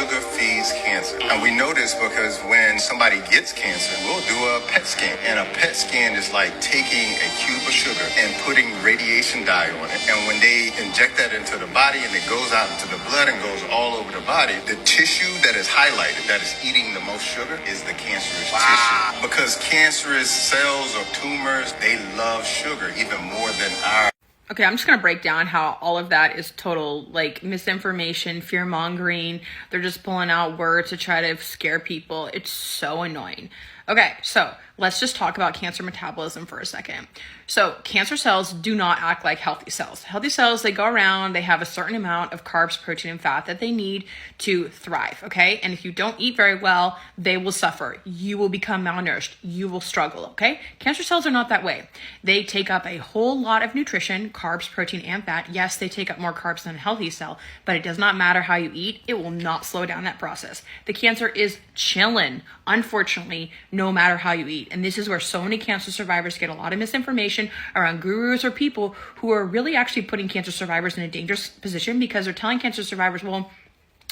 sugar feeds cancer. And we know this because when somebody gets cancer, we'll do a PET scan. And a PET scan is like taking a cube of sugar and putting radiation dye on it. And when they inject that into the body and it goes out into the blood and goes all over the body, the tissue that is highlighted, that is eating the most sugar, is the cancerous tissue. Because cancerous cells or tumors, they love sugar even more than our. Okay, I'm just going to break down how all of that is total, like, misinformation, fear-mongering. They're just pulling out words to try to scare people. It's so annoying. Okay, so let's just talk about cancer metabolism for a second. So cancer cells do not act like healthy cells. Healthy cells, they go around, they have a certain amount of carbs, protein, and fat that they need to thrive, okay? And if you don't eat very well, they will suffer. You will become malnourished. You will struggle, okay? Cancer cells are not that way. They take up a whole lot of nutrition, carbs, protein, and fat. Yes, they take up more carbs than a healthy cell, but it does not matter how you eat. It will not slow down that process. The cancer is chilling, unfortunately, no matter how you eat. And this is where so many cancer survivors get a lot of misinformation around gurus or people who are really actually putting cancer survivors in a dangerous position, because they're telling cancer survivors, well,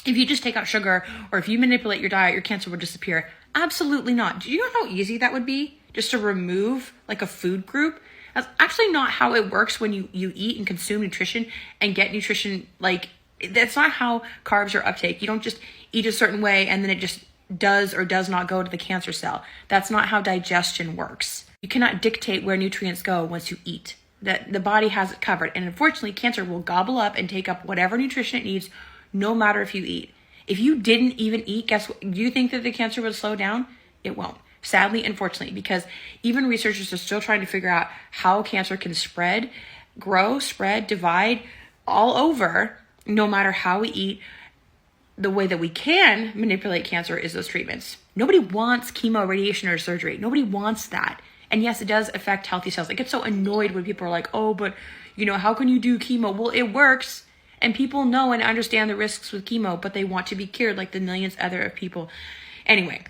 if you just take out sugar or if you manipulate your diet, your cancer will disappear. Absolutely not. Do you know how easy that would be just to remove like a food group? That's actually not how it works when you eat and consume nutrition and get nutrition. Like, that's not how carbs are uptake. You don't just eat a certain way and then it just does or does not go to the cancer cell. That's not how digestion works. You cannot dictate where nutrients go once you eat. The body has it covered. And unfortunately, cancer will gobble up and take up whatever nutrition it needs, no matter if you eat. If you didn't even eat, guess what? Do you think that the cancer would slow down? It won't. Sadly, unfortunately, because even researchers are still trying to figure out how cancer can spread, grow, spread, divide all over, no matter how we eat. The way that we can manipulate cancer is those treatments. Nobody wants chemo, radiation, or surgery. Nobody wants that. And yes, it does affect healthy cells. I get so annoyed when people are like, oh, but how can you do chemo? Well, it works. And people know and understand the risks with chemo, but they want to be cured like the millions other of people. Anyway,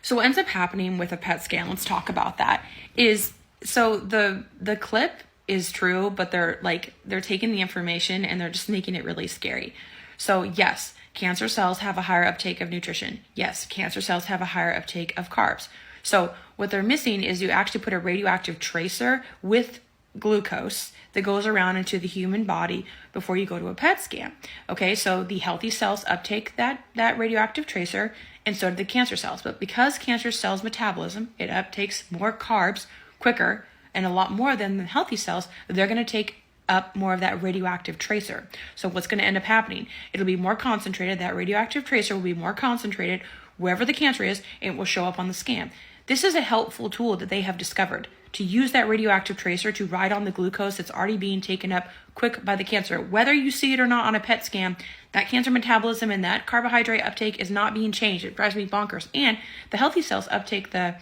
so what ends up happening with a PET scan, let's talk about that, is so the clip is true, but they're taking the information and they're just making it really scary. So yes, cancer cells have a higher uptake of nutrition. Yes, cancer cells have a higher uptake of carbs. So what they're missing is you actually put a radioactive tracer with glucose that goes around into the human body before you go to a PET scan. Okay, so the healthy cells uptake that radioactive tracer, and so do the cancer cells. But because cancer cells' metabolism, it uptakes more carbs quicker and a lot more than the healthy cells, they're going to take up more of that radioactive tracer. So what's going to end up happening? It'll be more concentrated. That radioactive tracer will be more concentrated wherever the cancer is, and it will show up on the scan. This is a helpful tool that they have discovered, to use that radioactive tracer to ride on the glucose that's already being taken up quick by the cancer. Whether you see it or not on a PET scan, that cancer metabolism and that carbohydrate uptake is not being changed. It drives me bonkers. And the healthy cells uptake the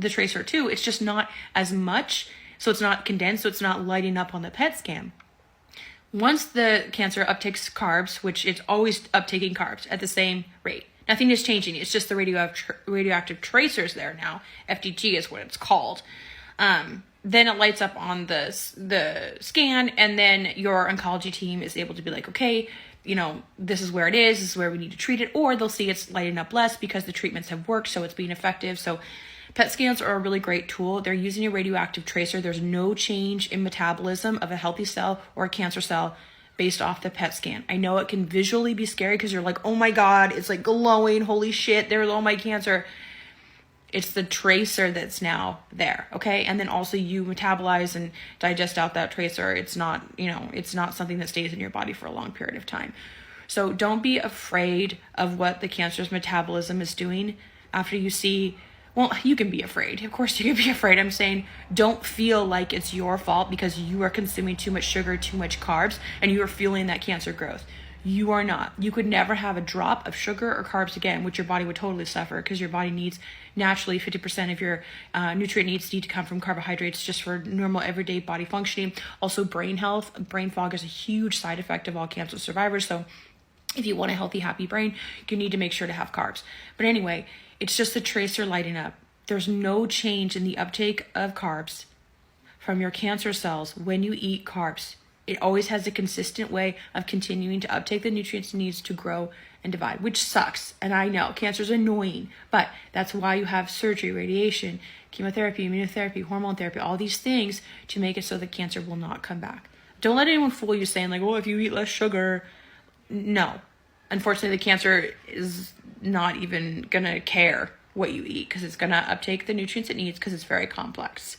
tracer too. It's just not as much, so it's not condensed, so it's not lighting up on the PET scan. Once the cancer uptakes carbs, which it's always uptaking carbs at the same rate, nothing is changing. It's just the radioactive tracers there now. FDG is what it's called. Then it lights up on the scan, and then your oncology team is able to be like, okay, this is where it is, this is where we need to treat it, or they'll see it's lighting up less because the treatments have worked, so it's being effective. So PET scans are a really great tool. They're using a radioactive tracer. There's no change in metabolism of a healthy cell or a cancer cell based off the PET scan. I know it can visually be scary because you're like, oh my God, it's like glowing, holy shit, there's all my cancer. It's the tracer that's now there, okay? And then also you metabolize and digest out that tracer. It's not, it's not something that stays in your body for a long period of time. So don't be afraid of what the cancer's metabolism is doing after you see. Well, you can be afraid. Of course you can be afraid. I'm saying don't feel like it's your fault because you are consuming too much sugar, too much carbs, and you are fueling that cancer growth. You are not. You could never have a drop of sugar or carbs again, which your body would totally suffer because your body needs naturally 50% of your nutrient needs need to come from carbohydrates just for normal everyday body functioning. Also brain health. Brain fog is a huge side effect of all cancer survivors. So if you want a healthy, happy brain, you need to make sure to have carbs. But anyway, it's just the tracer lighting up. There's no change in the uptake of carbs from your cancer cells when you eat carbs. It always has a consistent way of continuing to uptake the nutrients it needs to grow and divide, which sucks. And I know cancer's annoying, but that's why you have surgery, radiation, chemotherapy, immunotherapy, hormone therapy, all these things to make it so the cancer will not come back. Don't let anyone fool you saying like, oh, if you eat less sugar. No. Unfortunately, the cancer is not even going to care what you eat because it's going to uptake the nutrients it needs because it's very complex.